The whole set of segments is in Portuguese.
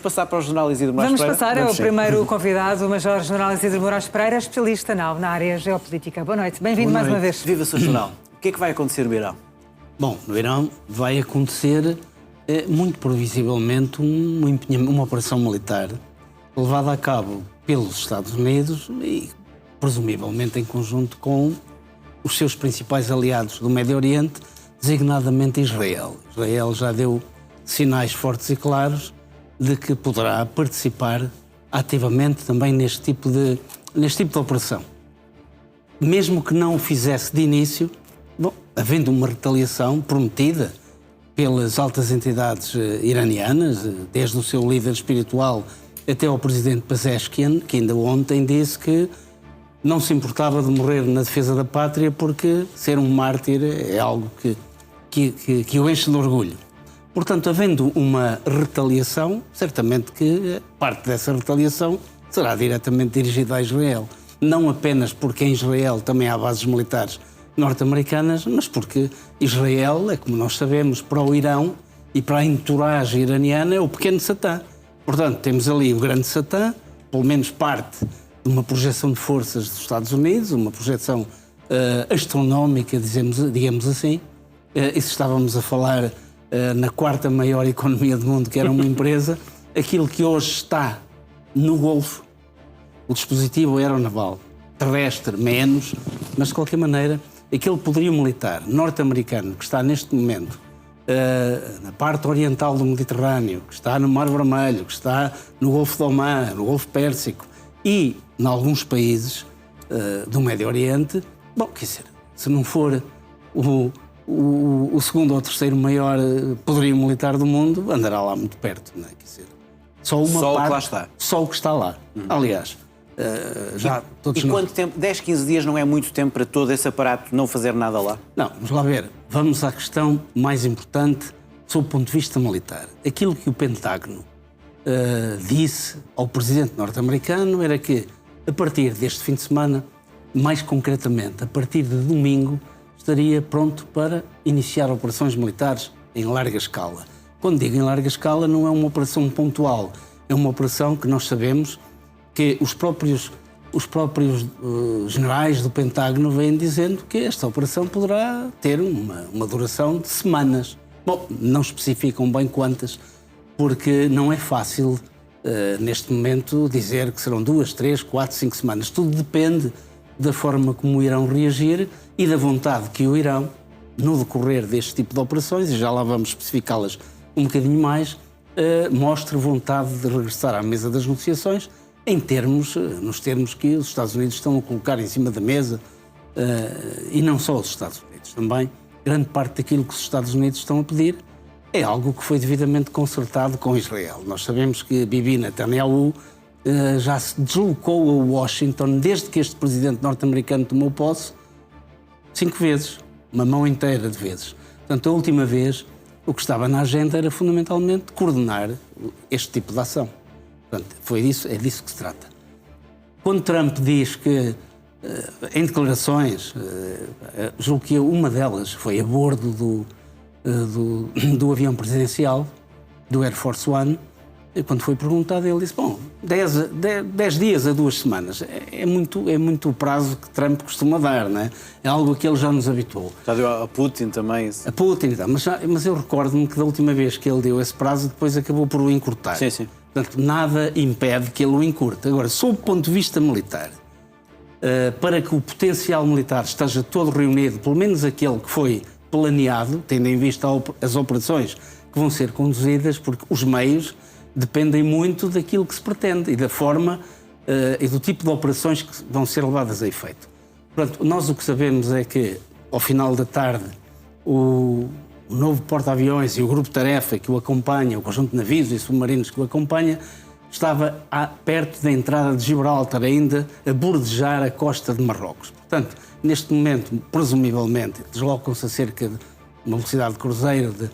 Passar para o General Isidro Moraes Pereira. Vamos passar ao primeiro convidado, o Major General Isidro Moraes Pereira, especialista na área geopolítica. Boa noite, bem-vindo mais uma vez. Viva, Sr. General. O que é que vai acontecer no Irão? Bom, no Irão vai acontecer, muito previsivelmente, uma operação militar levada a cabo pelos Estados Unidos e, presumivelmente, em conjunto com os seus principais aliados do Médio Oriente, designadamente Israel. Israel já deu sinais fortes e claros de que poderá participar ativamente também neste tipo de operação. Mesmo que não o fizesse de início, bom, havendo uma retaliação prometida pelas altas entidades iranianas, desde o seu líder espiritual até ao presidente Pezeshkian, que ainda ontem disse que não se importava de morrer na defesa da pátria porque ser um mártir é algo que o enche de orgulho. Portanto, havendo uma retaliação, certamente que parte dessa retaliação será diretamente dirigida a Israel. Não apenas porque em Israel também há bases militares norte-americanas, mas porque Israel é, como nós sabemos, para o Irão e para a entourage iraniana é o pequeno Satã. Portanto, temos ali o grande Satã, pelo menos parte de uma projeção de forças dos Estados Unidos, uma projeção astronómica, digamos assim. E se estávamos a falar na quarta maior economia do mundo, que era uma empresa, aquilo que hoje está no Golfo, o dispositivo aeronaval, terrestre menos, mas de qualquer maneira, aquele poderio militar norte-americano que está neste momento na parte oriental do Mediterrâneo, que está no Mar Vermelho, que está no Golfo de Omã, no Golfo Pérsico e em alguns países do Médio Oriente, bom, quer dizer, se não for o segundo ou terceiro maior poderio militar do mundo, andará lá muito perto, não é? Quer dizer, só uma parte, o que lá está. Só o que está lá. Aliás, já todos nós... quanto tempo? 10, 15 dias não é muito tempo para todo esse aparato não fazer nada lá? Não, vamos lá ver. Vamos à questão mais importante sob o ponto de vista militar. Aquilo que o Pentágono disse ao presidente norte-americano era que, a partir deste fim de semana, mais concretamente, a partir de domingo, estaria pronto para iniciar operações militares em larga escala. Quando digo em larga escala, não é uma operação pontual, é uma operação que nós sabemos que os próprios generais do Pentágono vêm dizendo que esta operação poderá ter uma duração de semanas. Bom, não especificam bem quantas, porque não é fácil, neste momento, dizer que serão 2, 3, 4, 5 semanas. Tudo depende da forma como irão reagir e da vontade que o Irão, no decorrer deste tipo de operações, e já lá vamos especificá-las um bocadinho mais, mostre vontade de regressar à mesa das negociações nos termos que os Estados Unidos estão a colocar em cima da mesa, e não só os Estados Unidos, também grande parte daquilo que os Estados Unidos estão a pedir é algo que foi devidamente concertado com Israel. Nós sabemos que Bibi Netanyahu já se deslocou a Washington desde que este presidente norte-americano tomou posse 5 vezes, uma mão inteira de vezes. Portanto, a última vez, o que estava na agenda era fundamentalmente coordenar este tipo de ação. Portanto, é disso que se trata. Quando Trump diz que, em declarações, julgo que uma delas foi a bordo do avião presidencial, do Air Force One, e quando foi perguntado, ele disse, bom, 10 dias a 2 semanas, é muito o prazo que Trump costuma dar, não é? É algo a que ele já nos habituou. Já deu a Putin também. A Putin, mas eu recordo-me que da última vez que ele deu esse prazo, depois acabou por o encurtar. Sim, sim. Portanto, nada impede que ele o encurte. Agora, sob o ponto de vista militar, para que o potencial militar esteja todo reunido, pelo menos aquele que foi planeado, tendo em vista as operações que vão ser conduzidas, porque os meios dependem muito daquilo que se pretende e da forma e do tipo de operações que vão ser levadas a efeito. Portanto, nós o que sabemos é que, ao final da tarde, o novo porta-aviões e o grupo-tarefa que o acompanha, o conjunto de navios e submarinos que o acompanha, estava perto da entrada de Gibraltar, ainda a bordejar a costa de Marrocos. Portanto, neste momento, presumivelmente, deslocam-se a cerca de uma velocidade de cruzeiro de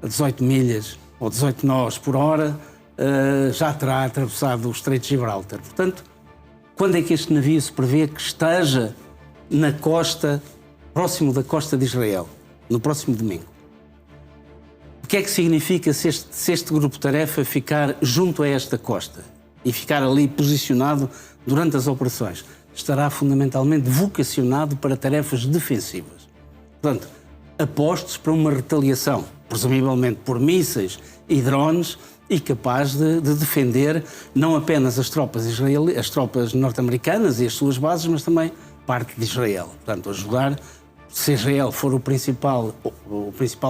18 milhas ou 18 nós por hora, já terá atravessado o Estreito de Gibraltar. Portanto, quando é que este navio se prevê que esteja na costa, próximo da costa de Israel, no próximo domingo? O que é que significa se este grupo-tarefa ficar junto a esta costa e ficar ali posicionado durante as operações? Estará fundamentalmente vocacionado para tarefas defensivas. Portanto, apostos para uma retaliação, presumivelmente por mísseis e drones, e capaz de defender não apenas as tropas norte-americanas e as suas bases, mas também parte de Israel. Portanto, ajudar, se Israel for o principal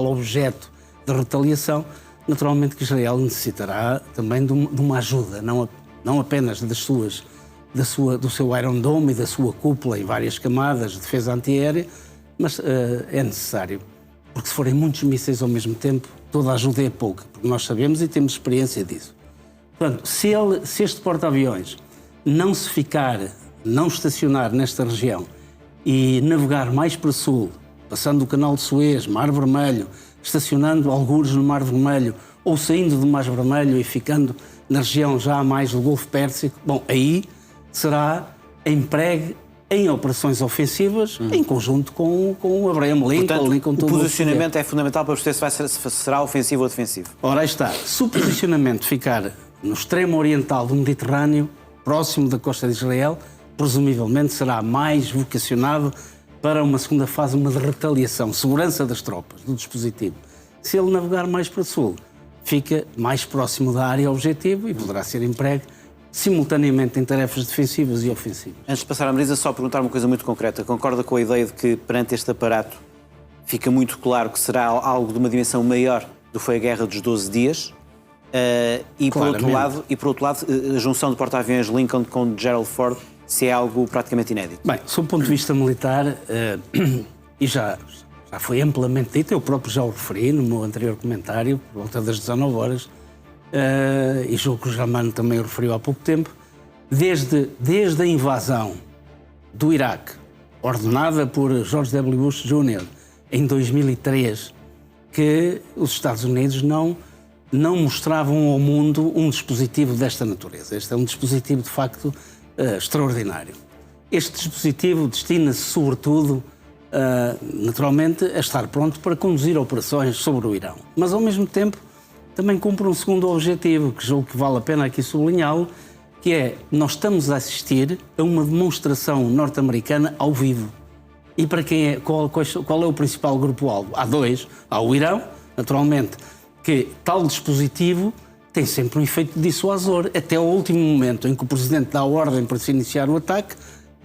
objeto de retaliação, naturalmente que Israel necessitará também de uma ajuda, não apenas do seu Iron Dome e da sua cúpula em várias camadas de defesa antiaérea, mas é necessário, porque se forem muitos mísseis ao mesmo tempo, toda a ajuda é pouca, porque nós sabemos e temos experiência disso. Portanto, se este porta-aviões não estacionar nesta região e navegar mais para sul, passando o Canal de Suez, Mar Vermelho, estacionando algures no Mar Vermelho ou saindo do Mar Vermelho e ficando na região já mais do Golfo Pérsico, bom, aí será empregue em operações ofensivas em conjunto com o Abraham Lincoln. Portanto, o posicionamento é fundamental para perceber se será ofensivo ou defensivo. Ora, aí está. Se o posicionamento ficar no extremo oriental do Mediterrâneo, próximo da costa de Israel, presumivelmente será mais vocacionado para uma segunda fase, uma de retaliação, segurança das tropas, do dispositivo. Se ele navegar mais para sul, fica mais próximo da área objetivo e poderá ser empregue simultaneamente em tarefas defensivas e ofensivas. Antes de passar à Marisa, só perguntar uma coisa muito concreta. Concorda com a ideia de que, perante este aparato, fica muito claro que será algo de uma dimensão maior do que foi a Guerra dos 12 Dias? E, por outro lado, a junção de porta-aviões Lincoln com Gerald Ford, se é algo praticamente inédito? Bem, sob o ponto de vista militar, e já foi amplamente dito, eu próprio já o referi no meu anterior comentário, por volta das 19 horas, e julgo que o Germano também o referiu há pouco tempo, desde a invasão do Iraque, ordenada por George W. Bush Jr. em 2003, que os Estados Unidos não mostravam ao mundo um dispositivo desta natureza. Este é um dispositivo, de facto, extraordinário. Este dispositivo destina-se, sobretudo, naturalmente, a estar pronto para conduzir operações sobre o Irão. Mas, ao mesmo tempo, também cumpre um segundo objetivo, que julgo que vale a pena aqui sublinhá-lo, que é, nós estamos a assistir a uma demonstração norte-americana ao vivo. E para quem qual é o principal grupo-alvo? Há dois. Há o Irão, naturalmente, que tal dispositivo tem sempre um efeito dissuasor. Até o último momento em que o Presidente dá a ordem para se iniciar o ataque,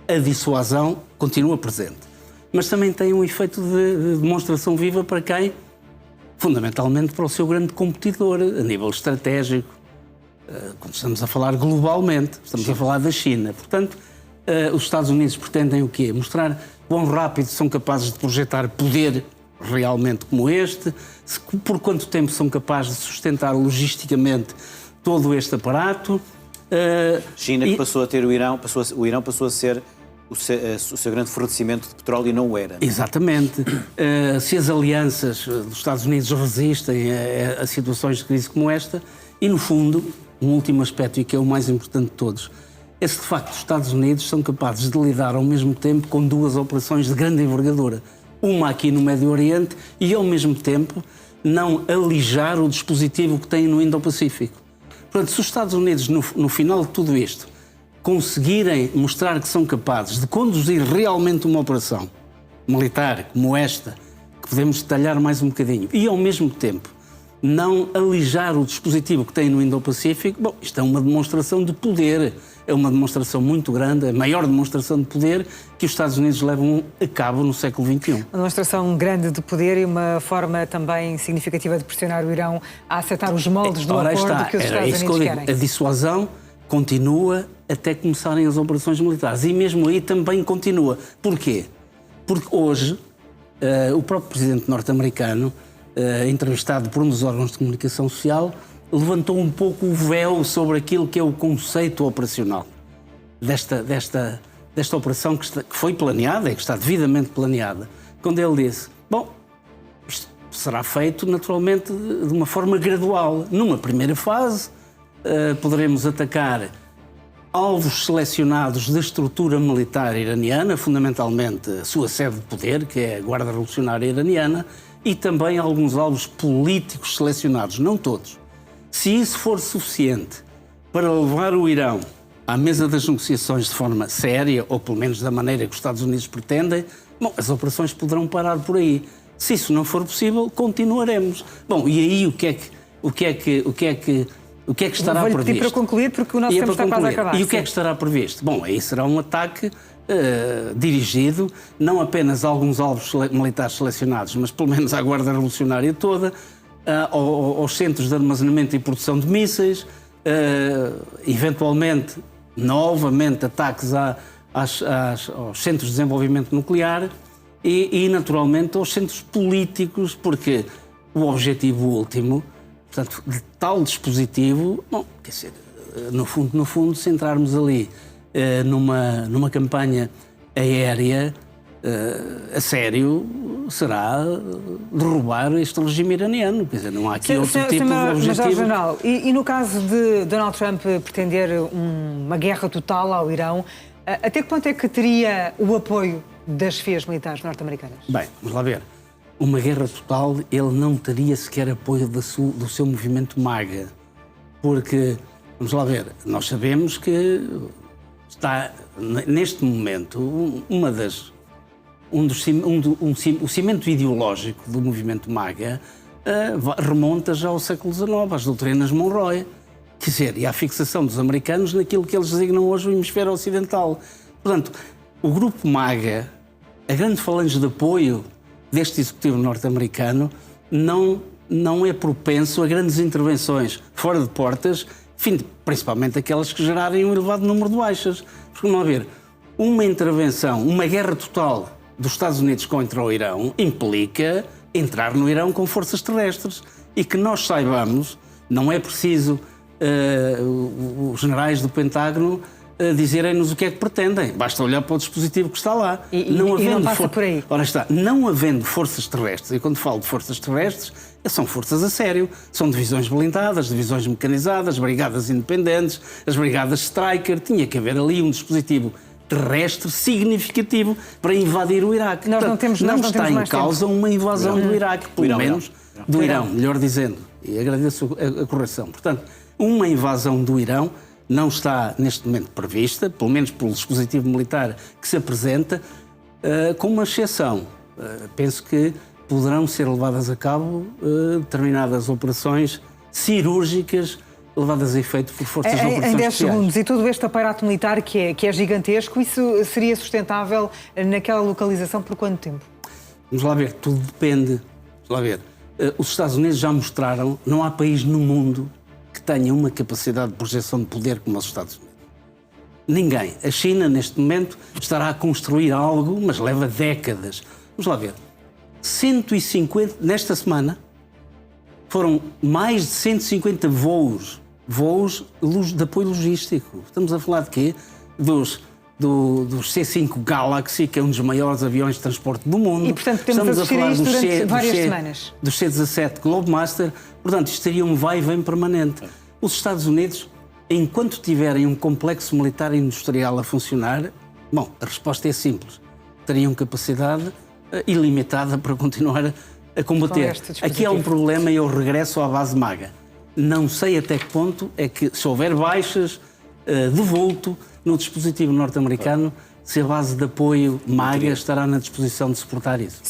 a dissuasão continua presente. Mas também tem um efeito de demonstração viva para quem? Fundamentalmente para o seu grande competidor, a nível estratégico, quando estamos a falar globalmente, estamos a falar da China. Portanto, os Estados Unidos pretendem o quê? Mostrar quão rápido são capazes de projetar poder realmente como este, por quanto tempo são capazes de sustentar logisticamente todo este aparato. China que passou a ter o Irão passou a ser o seu grande fornecimento de petróleo e não o era. Exatamente. Se as alianças dos Estados Unidos resistem a situações de crise como esta, e no fundo, um último aspecto e que é o mais importante de todos, é se de facto os Estados Unidos são capazes de lidar ao mesmo tempo com duas operações de grande envergadura. Uma aqui no Médio Oriente e, ao mesmo tempo, não alijar o dispositivo que têm no Indo-Pacífico. Portanto, se os Estados Unidos, no final de tudo isto, conseguirem mostrar que são capazes de conduzir realmente uma operação militar como esta, que podemos detalhar mais um bocadinho, e, ao mesmo tempo, não alijar o dispositivo que têm no Indo-Pacífico, bom, isto é uma demonstração de poder. É uma demonstração muito grande, a maior demonstração de poder que os Estados Unidos levam a cabo no século XXI. Uma demonstração grande de poder e uma forma também significativa de pressionar o Irão a aceitar os moldes do acordo que os Estados Unidos querem. A dissuasão continua até começarem as operações militares e mesmo aí também continua. Porquê? Porque hoje o próprio presidente norte-americano, entrevistado por um dos órgãos de comunicação social, levantou um pouco o véu sobre aquilo que é o conceito operacional desta operação que foi planeada e que está devidamente planeada. Quando ele disse, bom, isto será feito naturalmente de uma forma gradual. Numa primeira fase, poderemos atacar alvos selecionados da estrutura militar iraniana, fundamentalmente a sua sede de poder, que é a Guarda Revolucionária Iraniana, e também alguns alvos políticos selecionados, não todos. Se isso for suficiente para levar o Irão à mesa das negociações de forma séria, ou pelo menos da maneira que os Estados Unidos pretendem, bom, as operações poderão parar por aí. Se isso não for possível, continuaremos. Bom, e aí o que é que estará previsto? Vou-lhe pedir para concluir, porque o nosso tempo está quase a acabar. E o que é que estará previsto? Bom, aí será um ataque dirigido não apenas a alguns alvos militares selecionados, mas pelo menos à Guarda Revolucionária toda, aos centros de armazenamento e produção de mísseis, eventualmente, novamente, ataques aos centros de desenvolvimento nuclear e, naturalmente, aos centros políticos, porque o objetivo último, portanto, de tal dispositivo, bom, quer dizer, no fundo, se entrarmos ali numa campanha aérea a sério, será derrubar este regime iraniano. Quer dizer, não há aqui outro tipo de objetivo. General, e no caso de Donald Trump pretender uma guerra total ao Irão, até que ponto é que teria o apoio das chefias militares norte-americanas? Bem, vamos lá ver. Uma guerra total, ele não teria sequer apoio do seu movimento MAGA. Porque, vamos lá ver, nós sabemos que está, neste momento, o cimento ideológico do movimento MAGA remonta já ao século XIX, às doutrinas Monroe. Quer dizer, e à fixação dos americanos naquilo que eles designam hoje o hemisfério ocidental. Portanto, o grupo MAGA, a grande falange de apoio deste executivo norte-americano, não é propenso a grandes intervenções fora de portas, enfim, principalmente aquelas que gerarem um elevado número de baixas. Porque, vamos ver, uma intervenção, uma guerra total dos Estados Unidos contra o Irão implica entrar no Irão com forças terrestres. E que nós saibamos, não é preciso os generais do Pentágono dizerem-nos o que é que pretendem. Basta olhar para o dispositivo que está lá. Não passa por aí. Ora está, não havendo forças terrestres, e quando falo de forças terrestres, são forças a sério. São divisões blindadas, divisões mecanizadas, brigadas independentes, as brigadas Striker. Tinha que haver ali um dispositivo terrestre significativo para invadir o Iraque. Não está em causa uma invasão do Iraque, pelo menos do Irão, melhor dizendo. E agradeço a correção. Portanto, uma invasão do Irão não está neste momento prevista, pelo menos pelo dispositivo militar que se apresenta, com uma exceção. Penso que poderão ser levadas a cabo determinadas operações cirúrgicas levadas a efeito por forças de operações em 10 especiais. segundos, e todo este aparato militar que é gigantesco, isso seria sustentável naquela localização por quanto tempo? Vamos lá ver, tudo depende. Vamos lá ver. Os Estados Unidos já mostraram, não há país no mundo que tenha uma capacidade de projeção de poder como os Estados Unidos. Ninguém. A China, neste momento, estará a construir algo, mas leva décadas. Vamos lá ver. 150, nesta semana, foram mais de 150 voos de apoio logístico. Estamos a falar de quê? Dos C-5 Galaxy, que é um dos maiores aviões de transporte do mundo. E, portanto, temos a falar durante várias semanas. Dos C-17 Globemaster. Portanto, isto seria um vai e vem permanente. Os Estados Unidos, enquanto tiverem um complexo militar e industrial a funcionar, bom, a resposta é simples. Teriam capacidade ilimitada para continuar a combater. Aqui há um problema e eu regresso à base MAGA. Não sei até que ponto é que, se houver baixas de vulto no dispositivo norte-americano, se a base de apoio MAGA estará na disposição de suportar isso.